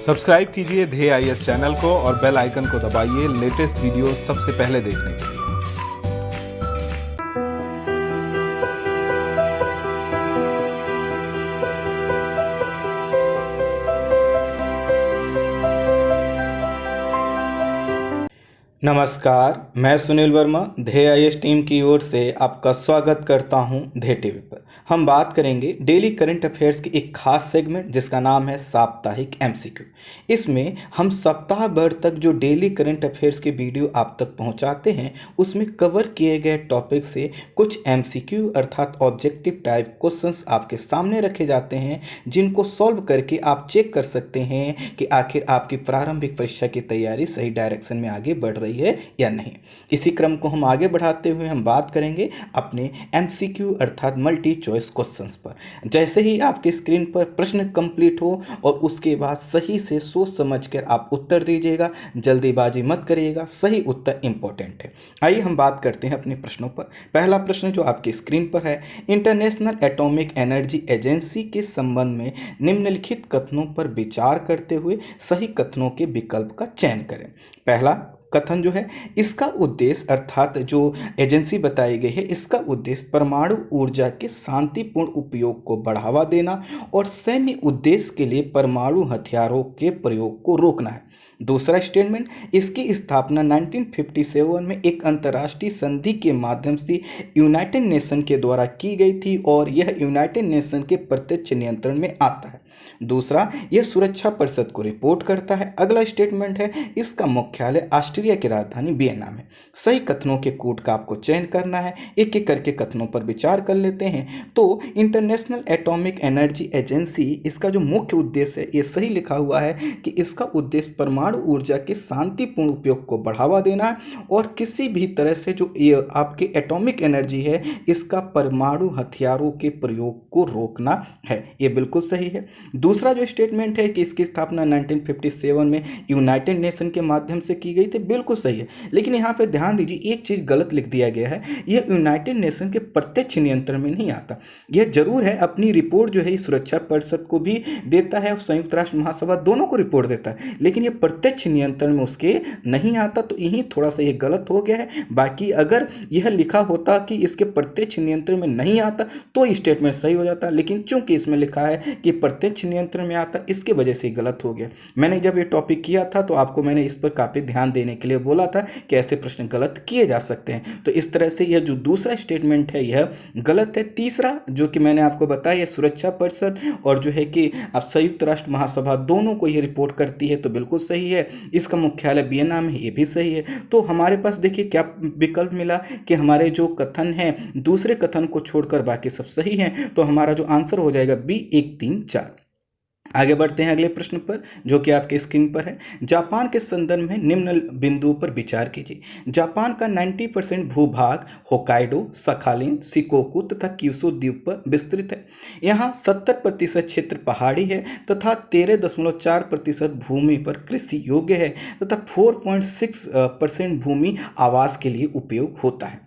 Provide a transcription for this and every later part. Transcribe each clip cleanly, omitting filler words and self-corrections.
Subscribe कीजिए ध्येय IAS channel को और बेल आइकन को दबाइए लेटेस्ट वीडियो सबसे पहले देखने के लिए। नमस्कार, मैं सुनील वर्मा ध्येय आईएएस टीम की ओर से आपका स्वागत करता हूं ध्येय टीवी पर। हम बात करेंगे डेली करंट अफेयर्स की एक खास सेगमेंट जिसका नाम है साप्ताहिक एमसीक्यू। इसमें हम सप्ताह भर तक जो डेली करंट अफेयर्स के वीडियो आप तक पहुंचाते हैं उसमें कवर किए गए टॉपिक से कुछ एमसीक्यू अर्थात ऑब्जेक्टिव टाइप क्वेश्चंस आपके सामने रखे जाते हैं, जिनको सॉल्व करके आप चेक कर सकते हैं कि आखिर आपकी प्रारंभिक परीक्षा की तैयारी सही डायरेक्शन में आगे बढ़ रही है या नहीं। इसी क्रम को हम आगे बढ़ाते हुए हम बात करेंगे अपने एमसीक्यू अर्थात मल्टी चॉइस क्वेश्चंस पर। जैसे ही आपके स्क्रीन पर प्रश्न कंप्लीट हो और उसके बाद सही से सोच समझकर आप उत्तर दीजिएगा, जल्दीबाजी मत करिएगा, सही उत्तर इंपॉर्टेंट है। आइए हम बात करते हैं अपने प्रश्नों पर। पहला प्रश्न जो आपकी स्क्रीन पर है, इंटरनेशनल एटॉमिक एनर्जी एजेंसी के संबंध में निम्नलिखित कथनों पर विचार करते हुए सही कथनों के विकल्प का चयन करें। पहला कथन जो है, इसका उद्देश्य अर्थात जो एजेंसी बताई गई है इसका उद्देश्य परमाणु ऊर्जा के शांतिपूर्ण उपयोग को बढ़ावा देना और सैन्य उद्देश्य के लिए परमाणु हथियारों के प्रयोग को रोकना है। दूसरा स्टेटमेंट, इसकी स्थापना 1957 में एक अंतर्राष्ट्रीय संधि के माध्यम से यूनाइटेड नेशन के द्वारा की गई थी और यह यूनाइटेड नेशन के प्रत्यक्ष नियंत्रण में आता है। दूसरा, यह सुरक्षा परिषद को रिपोर्ट करता है। अगला स्टेटमेंट है, इसका मुख्यालय ऑस्ट्रिया की राजधानी वियना में। सही कथनों के कूट का आपको चयन करना है। एक एक करके कथनों पर विचार कर लेते हैं। तो इंटरनेशनल एटॉमिक एनर्जी एजेंसी, इसका जो मुख्य उद्देश्य है ये सही लिखा हुआ है कि इसका उद्देश्य परमाणु ऊर्जा के शांतिपूर्ण उपयोग को बढ़ावा देना है और किसी भी तरह से जो ये आपके एटॉमिक एनर्जी है इसका परमाणु हथियारों के प्रयोग को रोकना है। ये बिल्कुल सही है। दूसरा जो स्टेटमेंट है कि इसकी स्थापना 1957 में यूनाइटेड नेशन के माध्यम से की गई थी, बिल्कुल सही है। लेकिन यहाँ पे ध्यान दीजिए, एक चीज़ गलत लिख दिया गया है। यह यूनाइटेड नेशन के प्रत्यक्ष नियंत्रण में नहीं आता। यह जरूर है, अपनी रिपोर्ट जो है सुरक्षा परिषद को भी देता है और संयुक्त राष्ट्र महासभा दोनों को रिपोर्ट देता है, लेकिन यह प्रत्यक्ष नियंत्रण में उसके नहीं आता। तो यही थोड़ा सा ये गलत हो गया है। बाकी अगर यह लिखा होता कि इसके प्रत्यक्ष नियंत्रण में नहीं आता तो स्टेटमेंट सही हो जाता, लेकिन चूंकि इसमें लिखा है कि प्रत्यक्ष नियंत्रण में आता, इसके वजह से गलत हो गया। मैंने जब ये टॉपिक किया था तो आपको मैंने इस पर काफ़ी ध्यान देने के लिए बोला था कि ऐसे प्रश्न गलत किए जा सकते हैं। तो इस तरह से यह जो दूसरा स्टेटमेंट है यह गलत है। तीसरा जो कि मैंने आपको बताया, यह सुरक्षा परिषद और जो है कि अब संयुक्त राष्ट्र महासभा दोनों को यह रिपोर्ट करती है, तो बिल्कुल सही है। इसका मुख्यालय वियना में, ये भी सही है। तो हमारे पास देखिए क्या विकल्प मिला कि हमारे जो कथन है दूसरे कथन को छोड़कर बाकी सब सही हैं। तो हमारा जो आंसर हो जाएगा बी 1, 3, 4। आगे बढ़ते हैं अगले प्रश्न पर जो कि आपके स्क्रीन पर है। जापान के संदर्भ में निम्न बिंदुओं पर विचार कीजिए। जापान का 90% भूभाग होकाइडो, सखालिन, शिकोकू तथा क्यूशू द्वीप पर विस्तृत है। यहाँ 70% क्षेत्र पहाड़ी है तथा 13.4% भूमि पर कृषि योग्य है तथा 4.6% भूमि आवास के लिए उपयोग होता है।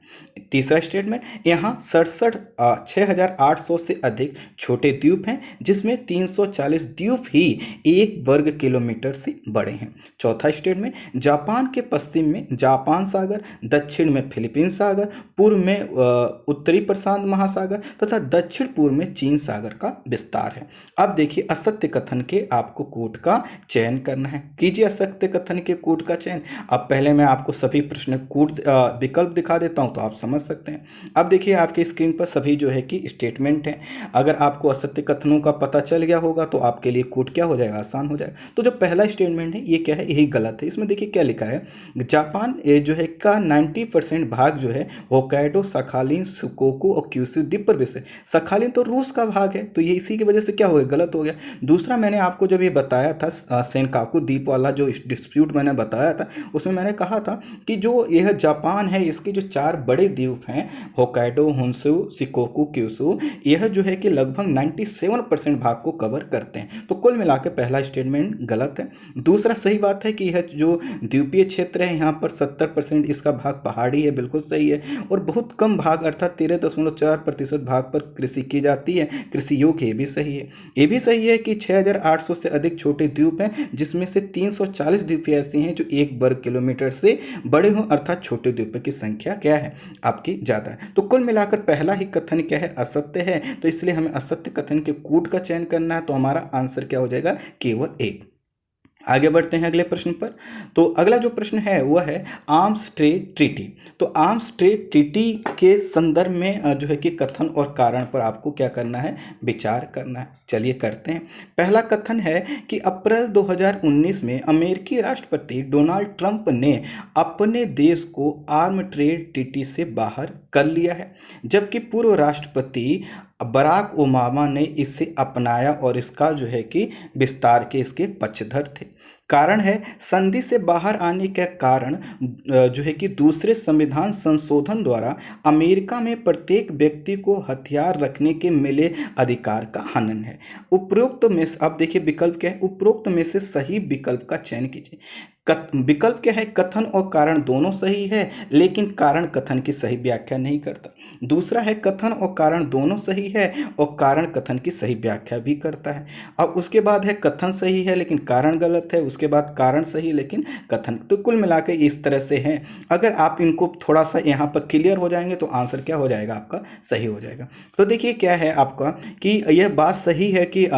तीसरा स्टेटमेंट, यहाँ 6,800 से अधिक छोटे द्वीप हैं जिसमें 340 द्वीप ही 1 वर्ग किलोमीटर से बड़े हैं। चौथा स्टेटमेंट, जापान के पश्चिम में जापान सागर, दक्षिण में फिलीपीन सागर, पूर्व में उत्तरी प्रशांत महासागर तथा दक्षिण पूर्व में चीन सागर का विस्तार है। अब देखिए असत्य कथन के आपको कूट का चयन करना है। कीजिए असत्य कथन के कूट का चयन। अब पहले मैं आपको सभी प्रश्न कूट विकल्प दिखा देता हूं तो आप समझ सकते हैं। अब देखिए आपके स्क्रीन पर सभी जो है कि स्टेटमेंट हैं। अगर आपको असत्य कथनों का पता चल गया होगा तो आपके लिए कूट क्या हो जाएगा, आसान हो जाएगा। तो जो पहला स्टेटमेंट है ये क्या है, यही गलत है। इसमें देखिए क्या लिखा है, जापान जो है का 90% भाग जो है होकाइडो, सखालिन, शिकोकू और क्यूशू द्वीप पर विस्तृत। सखालिन तो रूस का भाग है, तो ये इसी की वजह से क्या हो गया, गलत हो गया। दूसरा मैंने आपको जब ये बताया था सेनकाकू द्वीप वाला जो डिस्प्यूट मैंने बताया था, उसमें मैंने कहा था कि जो यह जापान है इसके जो 4 बड़े द्वीप द्वीप हैं होक्काइडो, होन्शु, शिकोकू, क्यूशू, यह जो है कि लगभग 97% भाग को कवर करते हैं। तो कुल मिला के पहला स्टेटमेंट गलत है। दूसरा सही बात है कि यह जो द्वीपीय क्षेत्र है यहाँ पर 70% इसका भाग पहाड़ी है, बिल्कुल सही है। और बहुत कम भाग अर्थात 13.4% भाग पर कृषि की जाती है, कृषि योग्य, ये भी सही है। ये भी सही है कि 6800 से अधिक छोटे द्वीप हैं, जिसमें से 340 द्वीप ऐसे हैं जो 1 वर्ग किलोमीटर से बड़े हों, अर्थात छोटे द्वीपों की संख्या क्या है आपकी ज़्यादा है। तो कुल मिलाकर पहला ही कथन क्या है, असत्य है। तो इसलिए हमें असत्य कथन के कूट का चयन करना है। तो हमारा आंसर क्या हो जाएगा, केवल एक। आगे बढ़ते हैं अगले प्रश्न पर। तो अगला जो प्रश्न है वह है आर्म्स ट्रेड ट्रीटी। तो आर्म्स ट्रेड ट्रीटी के संदर्भ में जो है कि कथन और कारण पर आपको क्या करना है, विचार करना है। चलिए करते हैं। पहला कथन है कि अप्रैल 2019 में अमेरिकी राष्ट्रपति डोनाल्ड ट्रंप ने अपने देश को आर्म ट्रेड ट्रीटी से बाहर कर लिया है, जबकि पूर्व राष्ट्रपति बराक ओबामा ने इसे अपनाया और इसका जो है कि विस्तार के इसके पक्षधर थे। कारण है संधि से बाहर आने का कारण जो है कि दूसरे संविधान संशोधन द्वारा अमेरिका में प्रत्येक व्यक्ति को हथियार रखने के मिले अधिकार का हनन है। उपरोक्त में अब देखिए विकल्प क्या है, उपरोक्त में से सही विकल्प का चयन कीजिए। विकल्प क्या है, कथन और कारण दोनों सही है, लेकिन कारण कथन की सही व्याख्या नहीं करता। दूसरा है कथन और कारण दोनों सही है और कारण कथन की सही व्याख्या भी करता है। अब उसके बाद है कथन सही है लेकिन कारण गलत है, उसके बाद कारण सही लेकिन कथन। तो कुल मिला के इस तरह से हैं। अगर आप इनको थोड़ा सा यहाँ पर क्लियर हो जाएंगे तो आंसर क्या हो जाएगा आपका, सही हो जाएगा। तो देखिए क्या है आपका कि यह बात सही है कि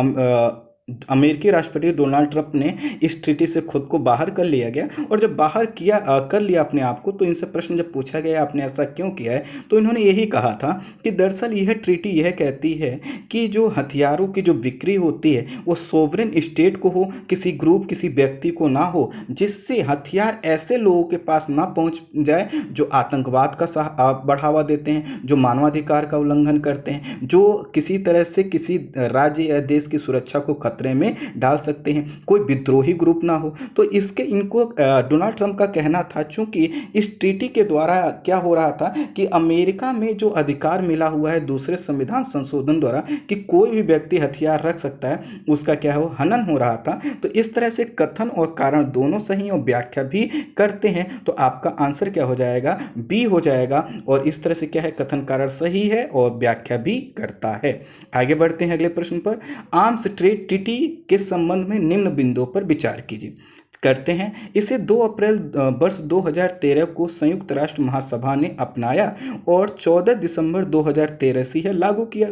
अमेरिकी राष्ट्रपति डोनाल्ड ट्रंप ने इस ट्रीटी से खुद को बाहर कर लिया गया। और जब बाहर कर लिया अपने आप को, तो इनसे प्रश्न जब पूछा गया आपने ऐसा क्यों किया है, तो इन्होंने यही कहा था कि दरअसल यह ट्रीटी यह कहती है कि जो हथियारों की जो बिक्री होती है वो सोवरेन स्टेट को हो, किसी ग्रुप किसी व्यक्ति को ना हो, जिससे हथियार ऐसे लोगों के पास ना पहुंच जाए जो आतंकवाद का बढ़ावा देते हैं, जो मानवाधिकार का उल्लंघन करते हैं, जो किसी तरह से किसी राज्य या देश की सुरक्षा को खतरे में डाल सकते हैं, कोई विद्रोही ग्रुप ना हो। तो इसके इनको डोनाल्ड ट्रंप का कहना था, चूंकि इस ट्रीटी के द्वारा क्या हो रहा था कि अमेरिका में जो अधिकार मिला हुआ है दूसरे संविधान संशोधन द्वारा कि कोई भी व्यक्ति हथियार रख सकता है, उसका क्या है वो हनन हो रहा था। तो इस तरह से कथन और कारण दोनों सही और व्याख्या भी करते हैं। तो आपका आंसर क्या हो जाएगा, बी हो जाएगा। और इस तरह से क्या है, कथन कारण सही है और व्याख्या भी करता है। आगे बढ़ते हैं अगले प्रश्न पर। आर्म्स ट्रेड ट्रीटी के संबंध में निम्न बिंदुओं पर विचार कीजिए। करते हैं। इसे 2 अप्रैल वर्ष 2013 को संयुक्त राष्ट्र महासभा ने अपनाया और 14 दिसंबर 2013 से यह लागू किया।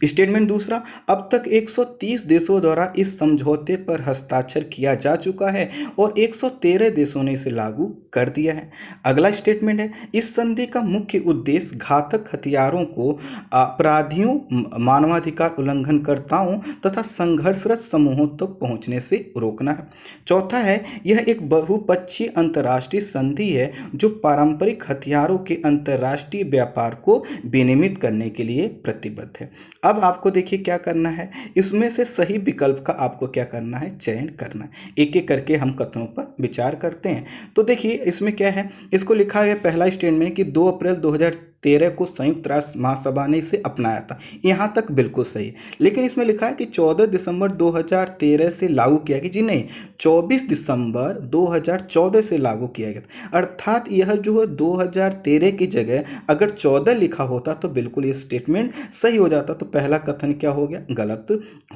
स्टेटमेंट दूसरा, अब तक 130 देशों द्वारा इस समझौते पर हस्ताक्षर किया जा चुका है और 113 देशों ने इसे लागू कर दिया है। अगला स्टेटमेंट है, इस संधि का मुख्य उद्देश्य घातक हथियारों को अपराधियों, मानवाधिकार उल्लंघनकर्ताओं तथा संघर्षरत समूहों तक पहुंचने से रोकना है। चौथा है, यह एक बहुपक्षीय अंतर्राष्ट्रीय संधि है जो पारंपरिक हथियारों के अंतर्राष्ट्रीय व्यापार को विनियमित करने के लिए प्रतिबद्ध है। अब आपको देखिए क्या करना है, इसमें से सही विकल्प का आपको क्या करना है, चयन करना है। एक एक करके हम कथनों पर विचार करते हैं। तो देखिए इसमें क्या है, इसको लिखा है पहला स्टेटमेंट कि 2 अप्रैल 2013 को संयुक्त राष्ट्र महासभा ने इसे अपनाया था, यहाँ तक बिल्कुल सही। लेकिन इसमें लिखा है कि 14 दिसंबर 2013 से लागू किया गया। जी नहीं, 24 दिसंबर 2014 से लागू किया गया। अर्थात यह जो है 2013 की जगह अगर 14 लिखा होता तो बिल्कुल ये स्टेटमेंट सही हो जाता। तो पहला कथन क्या हो गया, गलत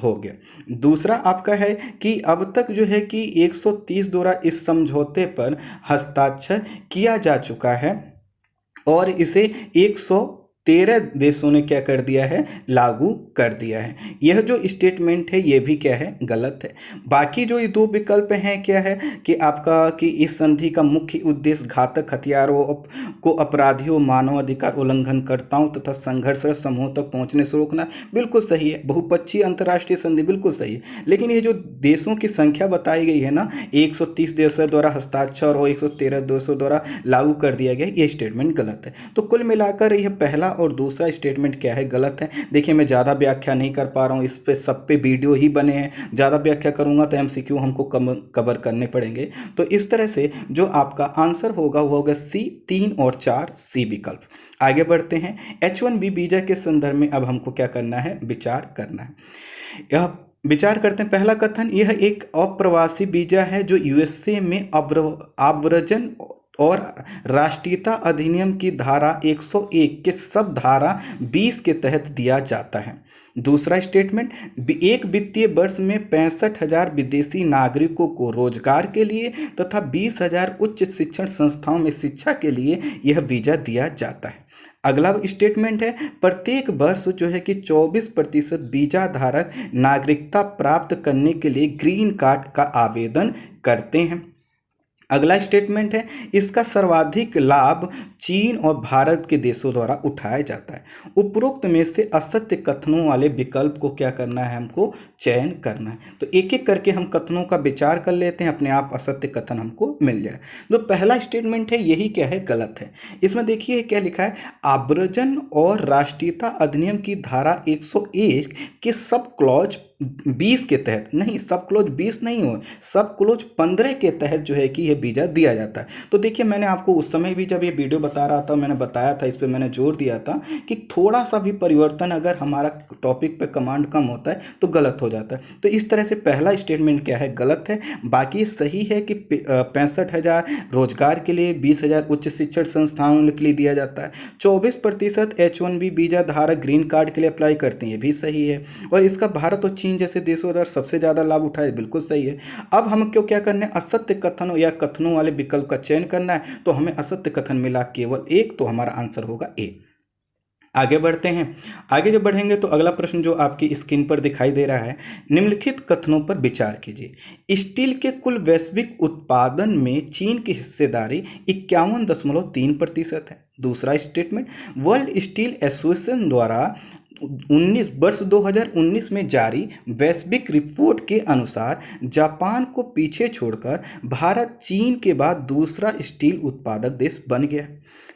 हो गया। दूसरा आपका है कि अब तक जो है कि 130 द्वारा इस समझौते पर हस्ताक्षर किया जा चुका है और इसे 113 देशों ने क्या कर दिया है, लागू कर दिया है। यह जो स्टेटमेंट है ये भी क्या है, गलत है। बाकी जो ये दो विकल्प हैं क्या है कि आपका कि इस संधि का मुख्य उद्देश्य घातक हथियारों को अपराधियों, मानवाधिकार उल्लंघनकर्ताओं तथा संघर्षरत समूहों तक पहुंचने से रोकना, बिल्कुल सही है। बहुपक्षीय अंतर्राष्ट्रीय संधि बिल्कुल सही है। लेकिन ये जो देशों की संख्या बताई गई है ना, 130 देशों द्वारा हस्ताक्षर और 113 देशों द्वारा लागू कर दिया गया, ये स्टेटमेंट गलत है। तो कुल मिलाकर यह पहला और दूसरा स्टेटमेंट क्या है, गलत है। देखिए मैं ज़्यादा व्याख्या नहीं कर पा रहा हूँ, इस पे सब पे वीडियो ही बने हैं, ज़्यादा व्याख्या करूँगा तो एमसीक्यू हमको कवर करने पड़ेंगे। तो इस तरह से जो आपका आंसर होगा वो होगा सी, 3 और 4 सी विकल्प। आगे बढ़ते हैं। H1B वीजा के संदर्भ में अब हमको क्या करना है, विचार करना है। यह विचार करते हैं। पहला कथन, यह एक अप्रवासी वीजा है जो यूएसए में आव्रजन और राष्ट्रीयता अधिनियम की धारा 101 के सब धारा 20 के तहत दिया जाता है। दूसरा स्टेटमेंट, एक वित्तीय वर्ष में 65,000 विदेशी नागरिकों को रोजगार के लिए तथा 20,000 उच्च शिक्षण संस्थाओं में शिक्षा के लिए यह वीजा दिया जाता है। अगला स्टेटमेंट है, प्रत्येक वर्ष जो है कि 24% वीजा धारक नागरिकता प्राप्त करने के लिए ग्रीन कार्ड का आवेदन करते हैं। अगला स्टेटमेंट है, इसका सर्वाधिक लाभ चीन और भारत के देशों द्वारा उठाया जाता है। उपरोक्त में से असत्य कथनों वाले विकल्प को क्या करना है, हमको चयन करना है। तो एक एक करके हम कथनों का विचार कर लेते हैं, अपने आप असत्य कथन हमको मिल जाए। जो पहला स्टेटमेंट है यही क्या है, गलत है। इसमें देखिए क्या लिखा है, आव्रजन और राष्ट्रीयता अधिनियम की धारा 101 के सब क्लॉज 20 के तहत, नहीं सब क्लोज 20 नहीं हो, सब क्लोज 15 के तहत जो है कि यह वीजा दिया जाता है। तो देखिए मैंने आपको उस समय भी जब ये वीडियो बता रहा था, मैंने बताया था, इस पे मैंने जोर दिया था कि थोड़ा सा भी परिवर्तन अगर हमारा टॉपिक पे कमांड कम होता है तो गलत हो जाता है। तो इस तरह से पहला स्टेटमेंट क्या है, गलत है। बाकी सही है कि 65,000 रोजगार के लिए, 20,000 उच्च शिक्षण संस्थानों के लिए दिया जाता है। 24% H1B वीजा धारक ग्रीन कार्ड के लिए अप्लाई करते हैं, ये भी सही है। और इसका भारत और चीन जैसे देशों द्वारा सबसे ज़्यादा लाभ उठाए, बिल्कुल सही है। अब हम क्यों क्या करना है, असत्य कथनों या कथनों वाले विकल्प का चयन करना है। तो हमें असत्य कथन मिला केवल एक, तो हमारा आंसर होगा ए। आगे बढ़ते हैं। आगे जब बढ़ेंगे तो अगला प्रश्न जो आपकी स्क्रीन पर दिखाई दे रहा है, निम्नलिखित कथनों पर विचार कीजिए। स्टील के कुल वैश्विक उत्पादन में चीन की हिस्सेदारी 51.3% है। दूसरा स्टेटमेंट, वर्ल्ड स्टील एसोसिएशन द्वारा 2019 में जारी वैश्विक रिपोर्ट के अनुसार जापान को पीछे छोड़कर भारत चीन के बाद दूसरा स्टील उत्पादक देश बन गया।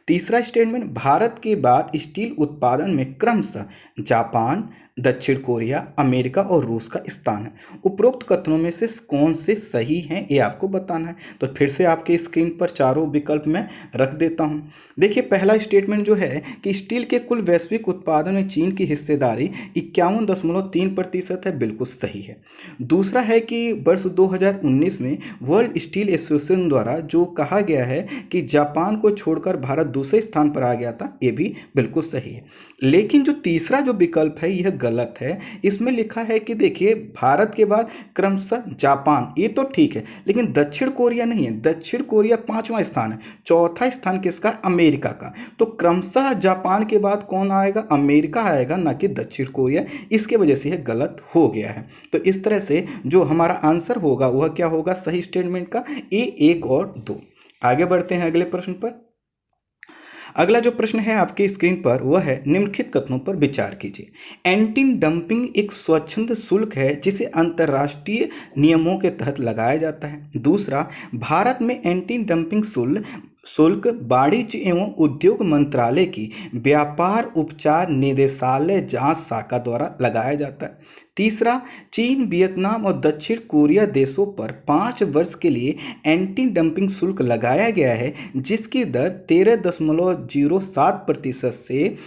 तीसरा स्टेटमेंट, भारत के बाद स्टील उत्पादन में क्रमशः जापान, दक्षिण कोरिया, अमेरिका और रूस का स्थान है। उपरोक्त कथनों में से कौन से सही हैं ये आपको बताना है। तो फिर से आपके स्क्रीन पर चारों विकल्प में रख देता हूं। देखिए पहला स्टेटमेंट जो है कि स्टील के कुल वैश्विक उत्पादन में चीन की हिस्सेदारी 51.3% है, बिल्कुल सही है। दूसरा है कि वर्ष 2019 में वर्ल्ड स्टील एसोसिएशन द्वारा जो कहा गया है कि जापान को छोड़कर भारत दूसरे स्थान पर आ गया था, ये भी बिल्कुल सही है। लेकिन जो तीसरा जो विकल्प है यह गलत है। इसमें लिखा है कि देखिए भारत के बाद क्रमशः जापान, ये तो ठीक है, लेकिन दक्षिण कोरिया नहीं है। दक्षिण कोरिया 5वां स्थान है, चौथा स्थान किसका, अमेरिका का। तो क्रमशः जापान के बाद कौन आएगा, अमेरिका आएगा, ना कि दक्षिण कोरिया। इसके वजह से यह गलत हो गया है। तो इस तरह से जो हमारा आंसर होगा वह क्या होगा, सही स्टेटमेंट का ए, 1 और 2। आगे बढ़ते हैं अगले प्रश्न पर। अगला जो प्रश्न है आपकी स्क्रीन पर वह है, निम्नलिखित कथनों पर विचार कीजिए। एंटी डंपिंग एक स्वच्छंद शुल्क है जिसे अंतर्राष्ट्रीय नियमों के तहत लगाया जाता है। दूसरा, भारत में एंटी डंपिंग शुल्क वाणिज्य एवं उद्योग मंत्रालय की व्यापार उपचार निदेशालय जांच शाखा द्वारा लगाया जाता है। तीसरा, चीन, वियतनाम और दक्षिण कोरिया देशों पर 5 वर्ष के लिए एंटी डंपिंग शुल्क लगाया गया है जिसकी दर 13.07% से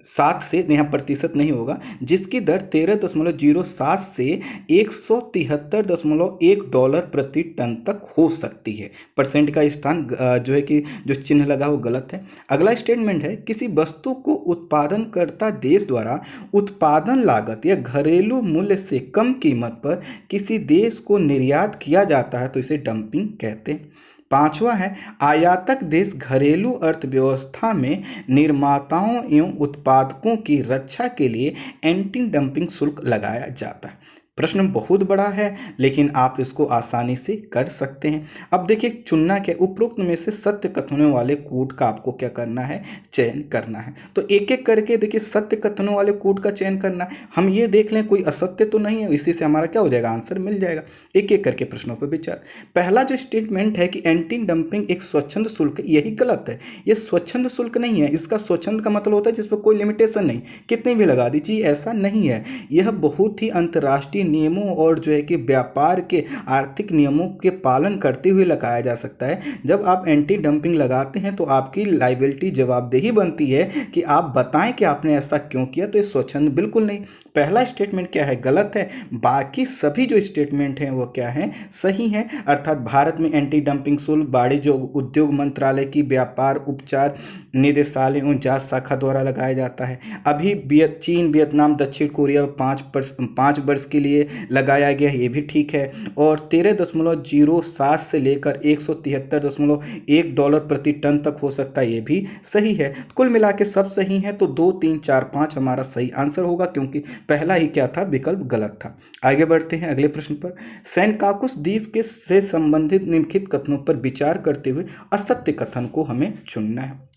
7 से, यहाँ प्रतिशत नहीं होगा, जिसकी दर 13.07 से $173.1 प्रति टन तक हो सकती है। परसेंट का स्थान जो है कि जो चिन्ह लगा वो गलत है। अगला स्टेटमेंट है, किसी वस्तु को उत्पादनकर्ता देश द्वारा उत्पादन लागत या घरेलू मूल्य से कम कीमत पर किसी देश को निर्यात किया जाता है तो इसे डंपिंग कहते हैं। पांचवा है, आयातक देश घरेलू अर्थव्यवस्था में निर्माताओं एवं उत्पादकों की रक्षा के लिए एंटी डंपिंग शुल्क लगाया जाता है। प्रश्न बहुत बड़ा है, लेकिन आप इसको आसानी से कर सकते हैं। अब देखिए चुनना क्या, उपरोक्त में से सत्य कथनों वाले कूट का आपको क्या करना है, चयन करना है। तो एक एक करके देखिए सत्य कथनों वाले कूट का चयन करना है। हम ये देख लें कोई असत्य तो नहीं है, इसी से हमारा क्या हो जाएगा, आंसर मिल जाएगा। एक एक करके प्रश्नों पर विचार। पहला जो स्टेटमेंट है कि एंटी डंपिंग एक स्वच्छंद शुल्क है, यही गलत है। ये स्वच्छंद शुल्क नहीं है। इसका स्वच्छंद का मतलब होता है जिस पर कोई लिमिटेशन नहीं, कितनी भी लगा दीजिए, ऐसा नहीं है। यह बहुत ही अंतर्राष्ट्रीय नियमों और जो है कि व्यापार के आर्थिक नियमों के पालन करते हुए लगाया जा सकता है। जब आप एंटी डंपिंग लगाते हैं तो आपकी लाइबिलिटी, जवाबदेही बनती है कि आप बताएं कि आपने ऐसा क्यों किया। तो ये स्वच्छंद बिल्कुल नहीं। पहला स्टेटमेंट क्या है, गलत है। बाकी सभी जो स्टेटमेंट हैं वो क्या हैं, सही हैं। अर्थात भारत में एंटी डंपिंग शुल्क वाणिज्य उद्योग मंत्रालय की व्यापार उपचार निदेशालय और जांच शाखा द्वारा लगाया जाता है। अभी चीन, वियतनाम, दक्षिण कोरिया 5 वर्ष के लिए लगाया गया, ये भी ठीक है। और 13.07 से लेकर $173.1 प्रति टन तक हो सकता है, ये भी सही है। कुल मिला के सब सही है। तो 2, 3, 4, 5 हमारा सही आंसर होगा, क्योंकि पहला ही क्या था, विकल्प गलत था। आगे बढ़ते हैं अगले प्रश्न पर। सेनकाकुस द्वीप के से संबंधित निम्नलिखित कथनों पर विचार करते हुए असत्य कथन को हमें चुनना है।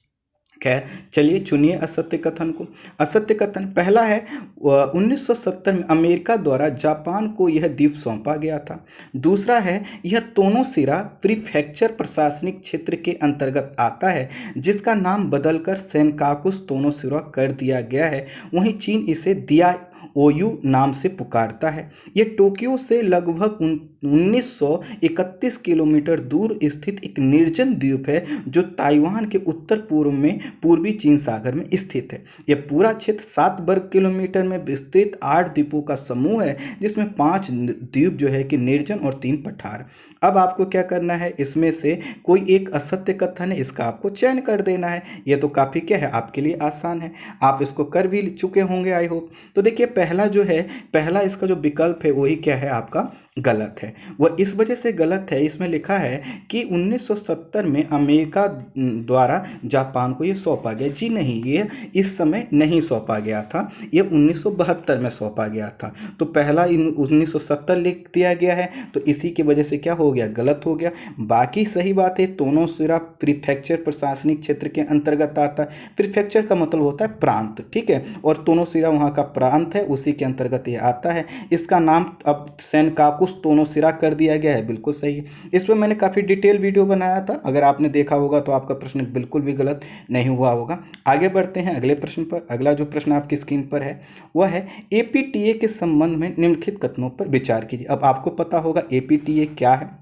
खैर चलिए चुनिए असत्य कथन को। असत्य कथन पहला है 1970 में अमेरिका द्वारा जापान को यह द्वीप सौंपा गया था। दूसरा है यह तोनोसिरा प्रीफेक्चर प्रशासनिक क्षेत्र के अंतर्गत आता है, जिसका नाम बदलकर सेनकाकुस तोनोसिरा कर दिया गया है। वहीं चीन इसे दिया ओयू नाम से पुकारता है। यह टोक्यो से लगभग 1931 किलोमीटर दूर स्थित एक निर्जन द्वीप है, जो ताइवान के उत्तर पूर्व में पूर्वी चीन सागर में स्थित है। यह पूरा क्षेत्र 7 वर्ग किलोमीटर में विस्तृत 8 द्वीपों का समूह है, जिसमें 5 द्वीप जो है कि निर्जन और 3 पठार। अब आपको क्या करना है, इसमें से कोई एक असत्य कथन है, इसका आपको चयन कर देना है। यह तो काफ़ी क्या है, आपके लिए आसान है, आप इसको कर भी चुके होंगे आई होप। तो देखिए पहला जो है, पहला इसका जो विकल्प है वही क्या है, आपका गलत है। वह इस वजह से गलत है, इसमें लिखा है कि 1970 में अमेरिका द्वारा जापान को ये सौंपा गया। जी नहीं, ये इस समय नहीं सौंपा गया था, ये 1972 में सौंपा गया था। तो पहला 1970 लिख दिया गया है, तो इसी की वजह से क्या हो गया, गलत हो गया। बाकी सही बात है। तोनोसिरा प्रीफेक्चर प्रशासनिक क्षेत्र के अंतर्गत आता है। प्रीफेक्चर का मतलब होता है प्रांत, ठीक है, और तोनोसिरा वहाँ का प्रांत है, उसी के अंतर्गत ये आता है। इसका नाम अब सेनकाकुस तोनोसिरा कर दिया गया है, बिल्कुल सही है। इस पर मैंने काफ़ी डिटेल वीडियो बनाया था, अगर आपने देखा होगा तो आपका प्रश्न बिल्कुल भी गलत नहीं हुआ होगा। आगे बढ़ते हैं अगले प्रश्न पर। अगला जो प्रश्न आपकी स्क्रीन पर है वह है एपीटीए के संबंध में निम्नलिखित कथनों पर विचार कीजिए। अब आपको पता होगा एपीटीए क्या है।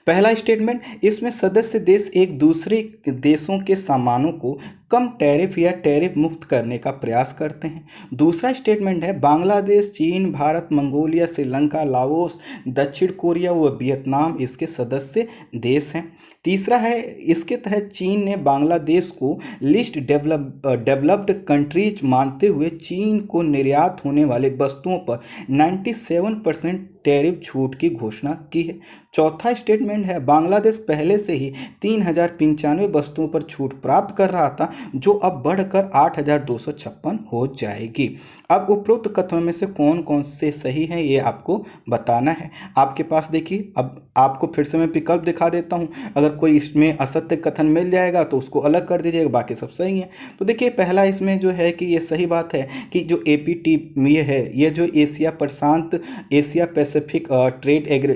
पहला स्टेटमेंट, इसमें सदस्य देश एक दूसरे देशों के सामानों को कम टैरिफ या टैरिफ मुक्त करने का प्रयास करते हैं। दूसरा स्टेटमेंट है बांग्लादेश, चीन, भारत, मंगोलिया, श्रीलंका, लाओस, दक्षिण कोरिया व वियतनाम इसके सदस्य देश हैं। तीसरा है इसके तहत चीन ने बांग्लादेश को लिस्ट डेवलप्ड कंट्रीज मानते हुए चीन को निर्यात होने वाले वस्तुओं पर 97% टैरिफ छूट की घोषणा की है। चौथा स्टेटमेंट है बांग्लादेश पहले से ही 3095 वस्तुओं पर छूट प्राप्त कर रहा था, जो अब बढ़कर 8256 हो जाएगी। अब उपरोक्त कथनों में से कौन कौन से सही हैं ये आपको बताना है। आपके पास देखिए, अब आपको फिर से मैं विकल्प दिखा देता हूं, अगर कोई इसमें असत्य कथन मिल जाएगा तो उसको अलग कर दीजिएगा, बाकी सब सही है। तो देखिए पहला इसमें जो है कि ये सही बात है कि जो एपीटी ये है, ये जो एशिया प्रशांत एशिया पैसिफिक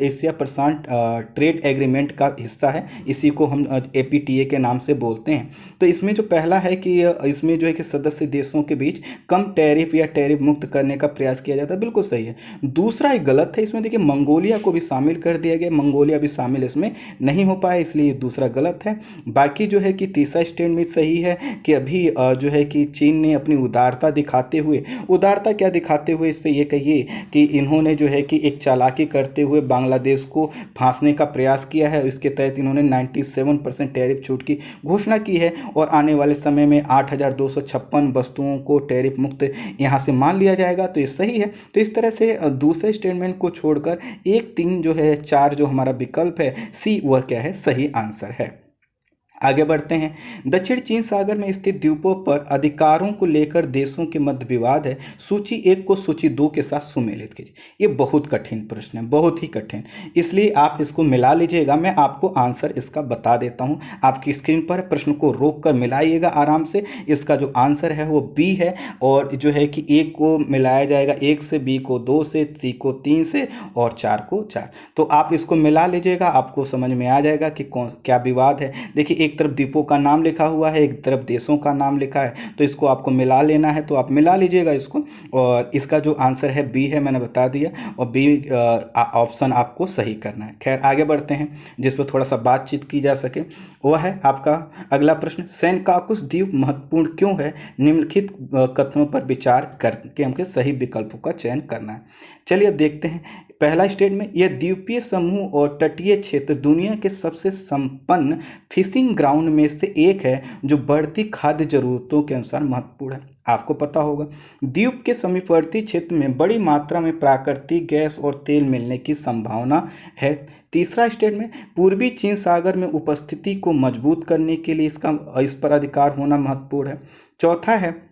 एशिया प्रशांत ट्रेड एग्रीमेंट का हिस्सा है, इसी को हम एपीटीए के नाम से बोलते हैं। तो इसमें जो पहला है कि इसमें जो है कि सदस्य देशों के बीच कम टैरिफ या टैरिफ मुक्त करने का प्रयास किया जाता है, बिल्कुल सही है। दूसरा ही गलत है, इसमें देखिए मंगोलिया को भी शामिल कर दिया गया, मंगोलिया भी शामिल इसमें नहीं हो पाया, इसलिए दूसरा गलत है। बाकी जो है कि तीसरा स्टेटमेंट सही है कि अभी जो है कि चीन ने अपनी उदारता दिखाते हुए, उदारता क्या दिखाते हुए, इस पर यह कहिए कि इन्होंने जो है कि एक चालाकी करते हुए बांग्लादेश को फांसने का प्रयास किया है। इसके तहत इन्होंने 97% टैरिफ छूट की घोषणा की है और आने वाले समय में 8256 वस्तुओं को टैरिफ मुक्त यहाँ से मान लिया जाएगा, तो ये सही है। तो इस तरह से दूसरे स्टेटमेंट को छोड़कर 1, 3 जो है 4 जो हमारा विकल्प है सी, वह क्या है, सही आंसर है। आगे बढ़ते हैं। दक्षिण चीन सागर में स्थित द्वीपों पर अधिकारों को लेकर देशों के मध्य विवाद है। सूची 1 को सूची 2 के साथ सुमेलित कीजिए। ये बहुत कठिन प्रश्न है, बहुत ही कठिन, इसलिए आप इसको मिला लीजिएगा। मैं आपको आंसर इसका बता देता हूँ। आपकी स्क्रीन पर प्रश्न को रोक कर मिलाइएगा आराम से। इसका जो आंसर है वो बी है, और जो है कि 1 को मिलाया जाएगा 1 से, बी को 2 से, सी को 3 से और 4 को 4। तो आप इसको मिला लीजिएगा, आपको समझ में आ जाएगा कि कौन क्या विवाद है। देखिए, एक तरफ द्वीपों का नाम लिखा हुआ है, एक तरफ देशों का नाम लिखा है, तो इसको आपको मिला लेना है, तो आप मिला लीजिएगा इसको। और इसका जो आंसर है बी है, मैंने बता दिया, और बी ऑप्शन आपको सही करना है। खैर, आगे बढ़ते हैं, जिस पर थोड़ा सा बातचीत की जा सके। वह है आपका अगला प्रश्न, सेनकाकुस द्वीप महत्वपूर्ण क्यों है? निम्नलिखित कथनों पर विचार करके हमको सही विकल्पों का चयन करना है। चलिए अब देखते हैं। पहला स्टेटमेंट, यह द्वीपीय समूह और तटीय क्षेत्र दुनिया के सबसे संपन्न फिशिंग ग्राउंड में से एक है, जो बढ़ती खाद्य जरूरतों के अनुसार महत्वपूर्ण है। आपको पता होगा, द्वीप के समीपवर्ती क्षेत्र में बड़ी मात्रा में प्राकृतिक गैस और तेल मिलने की संभावना है। तीसरा स्टेटमेंट, पूर्वी चीन सागर में उपस्थिति को मजबूत करने के लिए इस पर अधिकार होना महत्वपूर्ण है। चौथा है,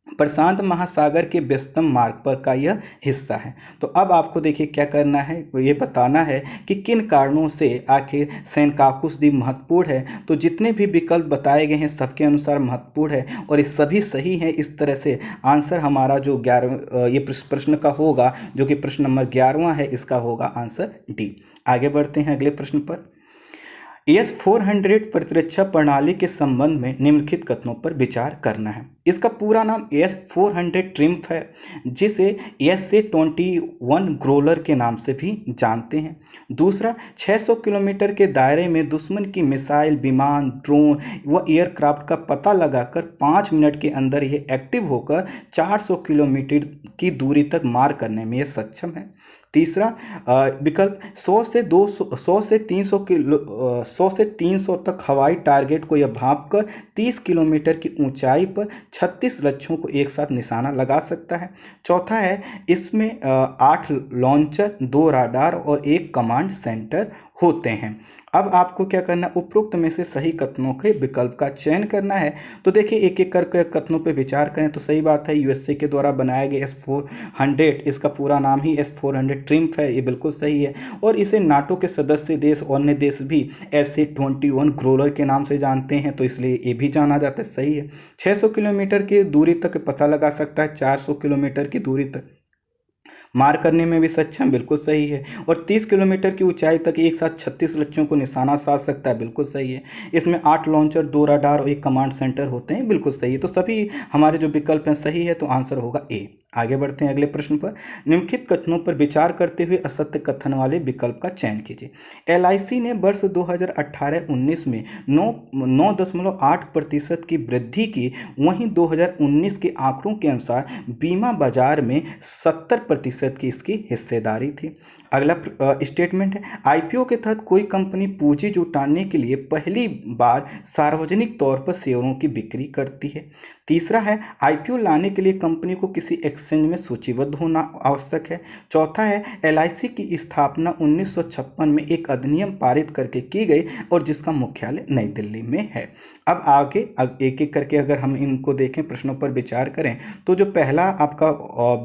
प्रशांत महासागर के व्यस्तम मार्ग पर का यह हिस्सा है। तो अब आपको देखिए क्या करना है, ये बताना है कि किन कारणों से आखिर सेनकाकुस द्वीप महत्वपूर्ण है। तो जितने भी विकल्प बताए गए हैं सबके अनुसार महत्वपूर्ण है, और ये सभी सही हैं। इस तरह से आंसर हमारा जो 11 ये प्रश्न का होगा, जो कि प्रश्न नंबर 11वां है, इसका होगा आंसर डी। आगे बढ़ते हैं अगले प्रश्न पर। S-400 प्रतिरक्षा प्रणाली के संबंध में निम्नलिखित कथनों पर विचार करना है। इसका पूरा नाम S-400 ट्रिम्फ है, जिसे SA-21 ग्रोलर के नाम से भी जानते हैं। दूसरा, 600 किलोमीटर के दायरे में दुश्मन की मिसाइल, विमान, ड्रोन व एयरक्राफ्ट का पता लगाकर 5 मिनट के अंदर यह एक्टिव होकर 400 किलोमीटर की दूरी तक मार करने में यह सक्षम है। तीसरा विकल्प, 100 से 300 तक हवाई टारगेट को यह भांपकर 30 किलोमीटर की ऊंचाई पर 36 लक्ष्यों को एक साथ निशाना लगा सकता है। चौथा है, इसमें 8 लॉन्चर, 2 राडार और 1 कमांड सेंटर होते हैं। अब आपको क्या करना, उपरोक्त में से सही कथनों के विकल्प का चयन करना है। तो देखिए, एक एक करके कथनों पर विचार करें तो सही बात है, यूएसए के द्वारा बनाया गया S-400, इसका पूरा नाम ही S-400 ट्रिम्फ है, ये बिल्कुल सही है। और इसे नाटो के सदस्य देश और अन्य देश भी SA-21 ग्रोलर के नाम से जानते हैं, तो इसलिए ये भी जाना जाता है, सही है। 600 किलोमीटर की दूरी तक पता लगा सकता है, 400 किलोमीटर की दूरी तक मार करने में भी सक्षम, बिल्कुल सही है। और 30 किलोमीटर की ऊंचाई तक एक साथ 36 लक्ष्यों को निशाना साध सकता है, बिल्कुल सही है। इसमें 8 लॉन्चर, 2 राडार और 1 कमांड सेंटर होते हैं, बिल्कुल सही है। तो सभी हमारे जो विकल्प हैं सही है, तो आंसर होगा ए। आगे बढ़ते हैं अगले प्रश्न पर। निम्नलिखित कथनों पर विचार करते हुए असत्य कथन वाले विकल्प का चयन कीजिए। LIC ने वर्ष 2018-19 में 9.8% की वृद्धि की, वहीं 2019 के आंकड़ों के अनुसार बीमा बाजार में 70% की इसकी हिस्सेदारी थी। अगला स्टेटमेंट है, IPO के तहत कोई कंपनी पूंजी जुटाने के लिए पहली बार सार्वजनिक तौर पर शेयरों की बिक्री करती है। तीसरा है, IPO लाने के लिए कंपनी को किसी एक्सचेंज में सूचीबद्ध होना आवश्यक है। चौथा है, LIC की स्थापना 1956 में एक अधिनियम पारित करके की गई, और जिसका मुख्यालय नई दिल्ली में है। अब आगे एक एक करके अगर हम इनको देखें, प्रश्नों पर विचार करें, तो जो पहला आपका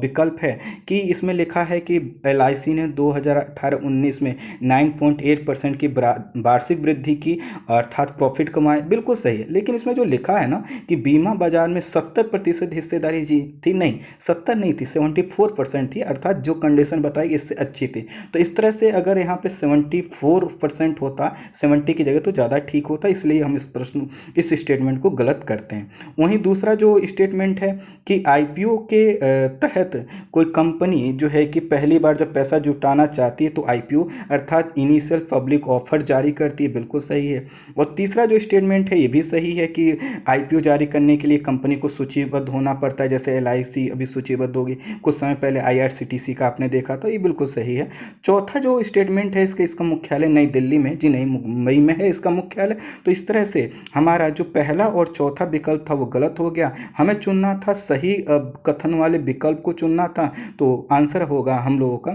विकल्प है कि इसमें लिखा है कि LIC ने 2018-19 में 9.8% की वार्षिक वृद्धि की, अर्थात प्रॉफिट कमाए, बिल्कुल सही है। लेकिन इसमें जो लिखा है ना कि बीमा बाजार में 70% हिस्सेदारी जी थी, नहीं 70 नहीं थी, 74% थी, अर्थात जो कंडीशन बताई इससे अच्छी थी। तो इस तरह से अगर यहाँ पे 74% होता, 70 की जगह, तो ज़्यादा ठीक होता, इसलिए हम इस स्टेटमेंट को गलत करते हैं। वहीं दूसरा जो स्टेटमेंट है कि IPO के तहत कोई कंपनी जो है कि पहली बार जब पैसा जुटाना चाहती है तो IPO अर्थात इनिशियल पब्लिक ऑफर जारी करती है, बिल्कुल सही है। और तीसरा जो स्टेटमेंट है ये भी सही है कि IPO जारी करने के लिए कंपनी को सूचीबद्ध होना पड़ता है, जैसे LIC अभी सूचीबद्ध होगी, कुछ समय पहले IRCTC का आपने देखा, तो ये बिल्कुल सही है। चौथा जो स्टेटमेंट है इसका मुख्यालय नई दिल्ली में, जी नहीं, मुंबई में है इसका मुख्यालय। तो इस तरह से हमारा जो पहला और चौथा विकल्प था वो गलत हो गया, हमें चुनना था सही कथन वाले विकल्प को चुनना था, तो आंसर होगा हम लोगों का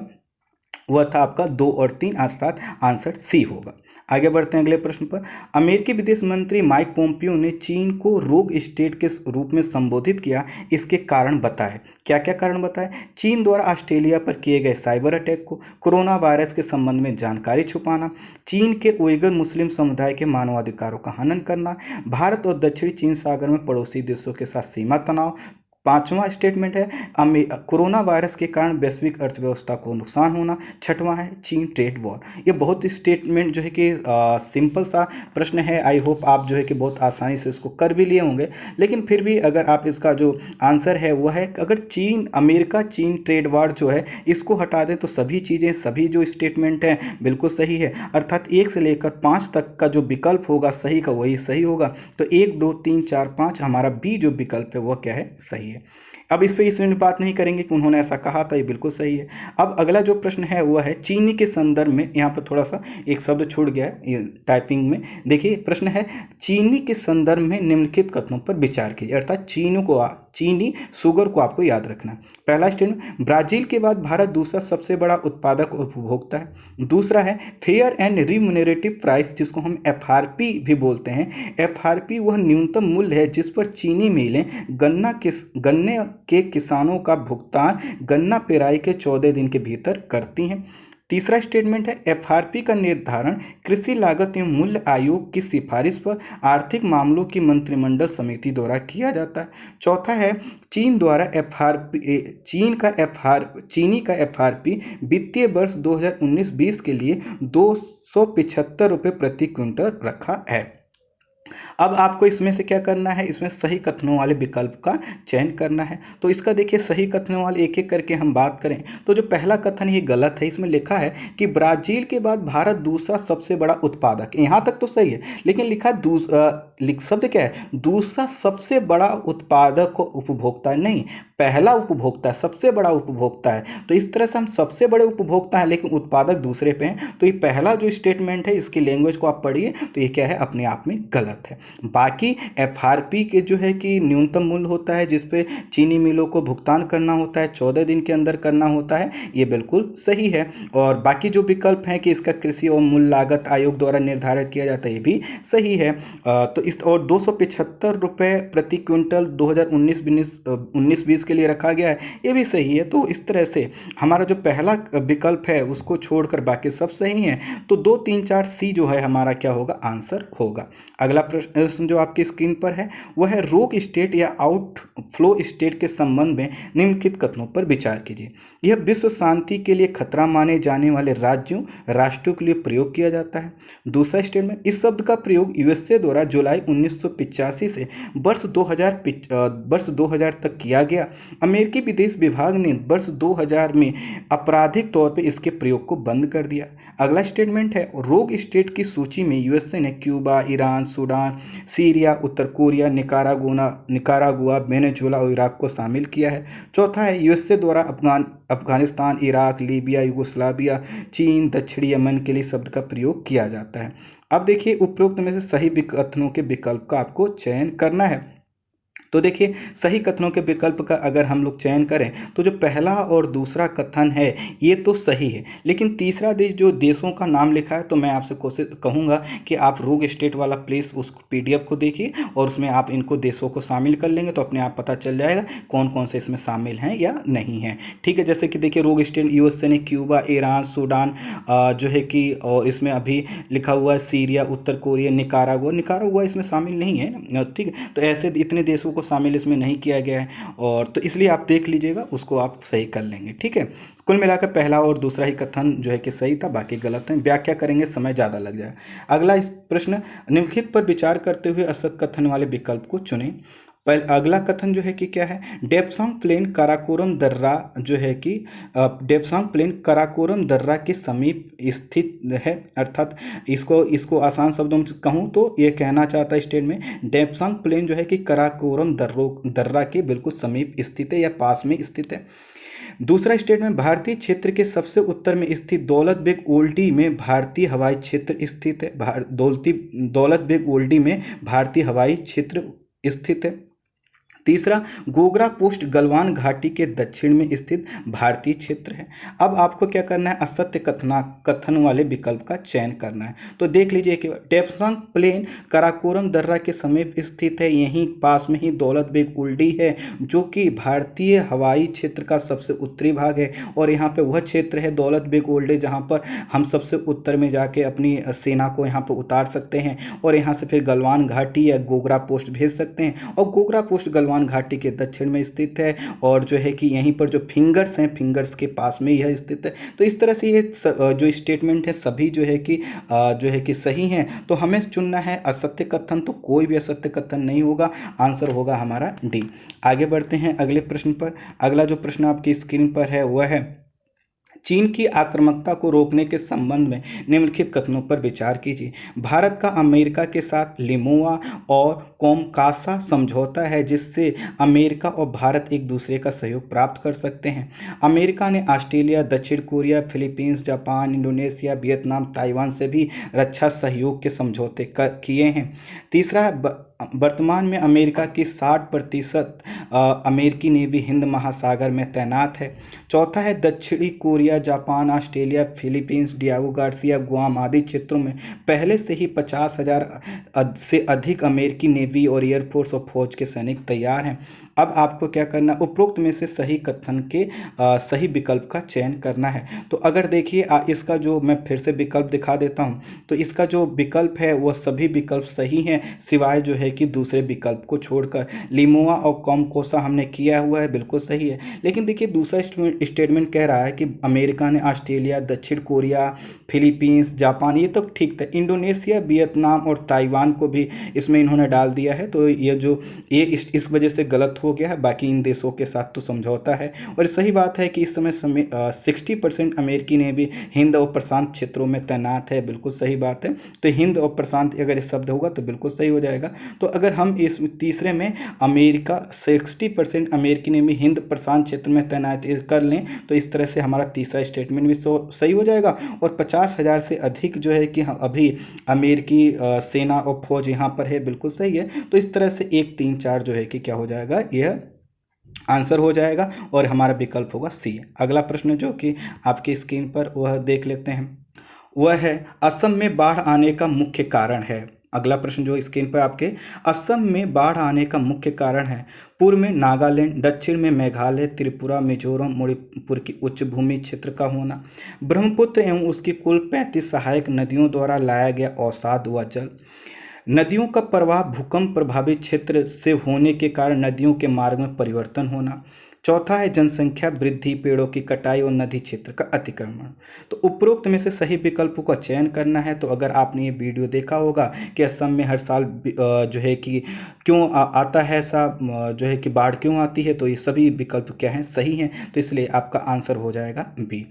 वह था आपका 2 और 3, अर्थात आंसर सी होगा। आगे बढ़ते हैं अगले प्रश्न पर। अमेरिकी विदेश मंत्री माइक पोम्पियो ने चीन को रोग स्टेट के रूप में संबोधित किया, इसके कारण बताए। क्या क्या कारण बताए? चीन द्वारा ऑस्ट्रेलिया पर किए गए साइबर अटैक को, कोरोना वायरस के संबंध में जानकारी छुपाना, चीन के उइगर मुस्लिम समुदाय के मानवाधिकारों का हनन करना, भारत और दक्षिणी चीन सागर में पड़ोसी देशों के साथ सीमा तनाव। पांचवा स्टेटमेंट है कोरोना वायरस के कारण वैश्विक अर्थव्यवस्था को नुकसान होना। छठवां है चीन ट्रेड वॉर। ये बहुत स्टेटमेंट जो है कि सिंपल सा प्रश्न है। आई होप आप जो है कि बहुत आसानी से इसको कर भी लिए होंगे, लेकिन फिर भी अगर आप इसका जो आंसर है वह है, अगर चीन अमेरिका चीन ट्रेड वॉर जो है इसको हटा दें तो सभी चीज़ें, सभी जो स्टेटमेंट हैं बिल्कुल सही है। अर्थात 1 से लेकर 5 तक का जो विकल्प होगा सही का वही सही होगा। तो 1 2 3 4 5 हमारा बी जो विकल्प है वह क्या है? सही है। अब इस पे इसमें बात नहीं करेंगे कि उन्होंने ऐसा कहा था, ये बिल्कुल सही है। अब अगला जो प्रश्न है वह है चीनी के संदर्भ में। यहाँ पर थोड़ा सा एक शब्द छूट गया है ये टाइपिंग में। देखिए प्रश्न है चीनी के संदर्भ में निम्नलिखित कथनों पर विचार कीजिए। अर्थात चीनी शुगर को आपको याद रखना है। पहला स्टेटमेंट, ब्राजील के बाद भारत दूसरा सबसे बड़ा उत्पादक और उपभोक्ता है। दूसरा है फेयर एंड रिम्यूनरेटिव प्राइस, जिसको हम एफआरपी भी बोलते हैं। एफआरपी वह न्यूनतम मूल्य है जिस पर चीनी मिलें गन्ने के किसानों का भुगतान गन्ना पेराई के 14 दिन के भीतर करती हैं। तीसरा स्टेटमेंट है एफआरपी का निर्धारण कृषि लागत एवं मूल्य आयोग की सिफारिश पर आर्थिक मामलों की मंत्रिमंडल समिति द्वारा किया जाता है। चौथा है चीनी का एफआरपी वित्तीय वर्ष 2019-20 के लिए 275 रुपये प्रति क्विंटल रखा है। अब आपको इसमें से क्या करना है? इसमें सही कथनों वाले विकल्प का चयन करना है। तो इसका देखिए सही कथनों वाले एक एक करके हम बात करें तो जो पहला कथन ये गलत है। इसमें लिखा है कि ब्राजील के बाद भारत दूसरा सबसे बड़ा उत्पादक। यहाँ तक तो सही है, लेकिन शब्द क्या है? दूसरा सबसे बड़ा उत्पादक और उपभोक्ता नहीं, पहला उपभोक्ता है, सबसे बड़ा उपभोक्ता है। तो इस तरह से हम सबसे बड़े उपभोक्ता हैं लेकिन उत्पादक दूसरे पे हैं। तो ये पहला जो स्टेटमेंट है इसकी लैंग्वेज को आप पढ़िए तो ये क्या है? अपने आप में गलत है। बाकी एफआरपी के जो है कि न्यूनतम मूल्य होता है जिस पे चीनी मिलों को भुगतान करना होता है, 14 दिन के अंदर करना होता है, ये बिल्कुल सही है। और बाकी जो विकल्प है कि इसका कृषि और मूल्य लागत आयोग द्वारा निर्धारित किया जाता है, ये भी सही है। तो इस और 275 रुपये प्रति क्विंटल 2019-20 के लिए रखा गया है, ये भी सही है। तो इस तरह से हमारा जो पहला विकल्प है उसको छोड़कर बाकी सब सही है। तो 2 3 4 सी जो है हमारा क्या होगा? आंसर होगा। अगला प्रश्न जो आपकी स्क्रीन पर है वह है रोग स्टेट या आउटफ्लो स्टेट के संबंध में निम्नलिखित कथनों पर विचार कीजिए। यह विश्व शांति के लिए खतरा माने जाने वाले राज्यों राष्ट्रों के लिए प्रयोग किया जाता है। दूसरा स्टेटमेंट, इस शब्द का प्रयोग यूएसए द्वारा जुलाई 1985 से वर्ष 2000 तक किया गया। अमेरिकी विदेश विभाग ने वर्ष 2000 में आपराधिक तौर पर इसके प्रयोग को बंद कर दिया। अगला स्टेटमेंट है रोग स्टेट की सूची में यूएसए ने क्यूबा, ईरान, सूडान, सीरिया, उत्तर कोरिया, निकारागुआ, वेनेजुएला और इराक को शामिल किया है। चौथा है यूएसए द्वारा अफगानिस्तान, इराक, लीबिया, युगोस्लाविया, चीन, दक्षिणी यमन के लिए शब्द का प्रयोग किया जाता है। अब देखिए उपरोक्त में से सही कथनों के विकल्प का आपको चयन करना है। तो देखिए सही कथनों के विकल्प का अगर हम लोग चयन करें तो जो पहला और दूसरा कथन है ये तो सही है, लेकिन तीसरा देश जो देशों का नाम लिखा है तो मैं आपसे कोशिश कहूँगा कि आप रोग स्टेट वाला प्लेस उस पीडीएफ को देखिए और उसमें आप इनको देशों को शामिल कर लेंगे तो अपने आप पता चल जाएगा कौन कौन से इसमें शामिल हैं या नहीं है। ठीक है, जैसे कि देखिए रोग स्टेट यूएसए ने क्यूबा, ईरान, सूडान जो है कि, और इसमें अभी लिखा हुआ है सीरिया, उत्तर कोरिया, निकारागुआ इसमें शामिल नहीं है। ठीक है, तो ऐसे इतने देशों को शामिल इसमें नहीं किया गया है और तो इसलिए आप देख लीजिएगा, उसको आप सही कर लेंगे। ठीक है, कुल मिलाकर पहला और दूसरा ही कथन जो है कि सही था, बाकी गलत है। व्याख्या करेंगे समय ज़्यादा लग जाए। अगला इस प्रश्न, निम्नलिखित पर विचार करते हुए असत कथन वाले विकल्प को चुनें। अगला कथन जो है कि क्या है? डेप्सांग प्लेन काराकोरम दर्रा जो है कि डेप्सांग प्लेन काराकोरम दर्रा के समीप स्थित है। अर्थात इसको आसान शब्दों में कहूँ तो ये कहना चाहता है स्टेट में डेप्सांग प्लेन जो है कि काराकोरम दर्रा के बिल्कुल समीप स्थित है या पास में स्थित है। दूसरा स्टेट में भारतीय क्षेत्र के सबसे उत्तर में स्थित दौलत बेग ओल्डी में भारतीय हवाई क्षेत्र स्थित है। दौलत बेग ओल्डी में भारतीय हवाई क्षेत्र स्थित है। तीसरा, गोगरा पोस्ट गलवान घाटी के दक्षिण में स्थित भारतीय क्षेत्र है। अब आपको क्या करना है, असत्य कथन वाले विकल्प का चयन करना है। तो देख लीजिए कि डेप्सांग प्लेन कराकोरम दर्रा के समीप स्थित है, यहीं पास में ही दौलत बेग ओल्डी है जो कि भारतीय हवाई क्षेत्र का सबसे उत्तरी भाग है, और यहाँ पे वह क्षेत्र है दौलत बेग ओल्डे जहाँ पर हम सबसे उत्तर में जाके अपनी सेना को यहाँ पर उतार सकते हैं और यहाँ से फिर गलवान घाटी या गोगरा पोस्ट भेज सकते हैं। और गोगरा पोस्ट गलवान घाटी के दक्षिण में स्थित है और जो है कि यहीं पर जो फिंगर्स हैं, फिंगर्स के पास में यह स्थित है। तो इस तरह से ये जो स्टेटमेंट है सभी जो है कि सही हैं। तो हमें चुनना है असत्य कथन, तो कोई भी असत्य कथन नहीं होगा, आंसर होगा हमारा डी। आगे बढ़ते हैं अगले प्रश्न पर। अगला जो प्रश्न आपकी स्क्रीन पर है वह है, चीन की आक्रामकता को रोकने के संबंध में निम्नलिखित कथनों पर विचार कीजिए। भारत का अमेरिका के साथ लिमोआ और कोमकासा समझौता है जिससे अमेरिका और भारत एक दूसरे का सहयोग प्राप्त कर सकते हैं। अमेरिका ने ऑस्ट्रेलिया, दक्षिण Korea, Philippines, Japan, Indonesia, Vietnam, Taiwan से भी रक्षा सहयोग के समझौते किए हैं। तीसरा, वर्तमान में अमेरिका की 60% अमेरिकी नेवी हिंद महासागर में तैनात है। चौथा है, दक्षिणी Korea, Japan, Australia, Philippines, Diego Garcia, Guam आदि क्षेत्रों में पहले से ही 50,000 से अधिक अमेरिकी नेवी और एयरफोर्स और फौज के सैनिक तैयार हैं। अब आपको क्या करना, उपरोक्त में से सही कथन के सही विकल्प का चयन करना है। तो अगर देखिए इसका जो मैं फिर से विकल्प दिखा देता हूं, तो इसका जो विकल्प है वह सभी विकल्प सही हैं सिवाय जो है कि दूसरे विकल्प को छोड़कर। लिमोआ और कोमकोसा हमने किया हुआ है, बिल्कुल सही है। लेकिन देखिए दूसरा स्टेटमेंट कह रहा है कि अमेरिका ने ऑस्ट्रेलिया, दक्षिण कोरिया, फिलीपींस, जापान, ये तो ठीक था। इंडोनेशिया, वियतनाम और ताइवान को भी इसमें इन्होंने डाल दिया है, तो ये इस वजह से गलत हो गया है। बाकी इन देशों के साथ तो समझौता है। और सही बात है कि इस समय 60% अमेरिकी नेवी हिंद और प्रशांत क्षेत्रों में तैनात है, बिल्कुल सही बात है। तो हिंद और प्रशांत अगर इस शब्द होगा तो बिल्कुल सही हो जाएगा। तो अगर हम इस तीसरे में अमेरिका 60% अमेरिकी नेवी हिंद प्रशांत क्षेत्र में तैनात कर लें तो इस तरह से हमारा तीसरा स्टेटमेंट भी सही हो जाएगा। और 50,000 से अधिक जो है कि हम अभी अमेरिकी सेना और फौज यहाँ पर है, बिल्कुल सही है। तो इस तरह से 1, 3, 4 जो है कि क्या हो जाएगा, यह आंसर हो जाएगा और हमारा विकल्प होगा सी। अगला प्रश्न जो कि आपकी स्क्रीन पर वह देख लेते हैं, वह है असम में बाढ़ आने का मुख्य कारण है। अगला प्रश्न जो स्क्रीन पर आपके, असम में बाढ़ आने का मुख्य कारण है पूर्व में नागालैंड, दक्षिण में मेघालय, त्रिपुरा, मिजोरम, मणिपुर की उच्च भूमि क्षेत्र का होना, ब्रह्मपुत्र एवं उसकी कुल 35 सहायक नदियों द्वारा लाया गया अवसाद व जल, नदियों का प्रवाह भूकंप प्रभावित क्षेत्र से होने के कारण नदियों के मार्ग में परिवर्तन होना, चौथा है जनसंख्या वृद्धि, पेड़ों की कटाई और नदी क्षेत्र का अतिक्रमण। तो उपरोक्त में से सही विकल्पों का चयन करना है। तो अगर आपने ये वीडियो देखा होगा कि असम में हर साल जो है कि क्यों आता है ऐसा, जो है कि बाढ़ क्यों आती है, तो ये सभी विकल्प क्या हैं, सही हैं। तो इसलिए आपका आंसर हो जाएगा बी।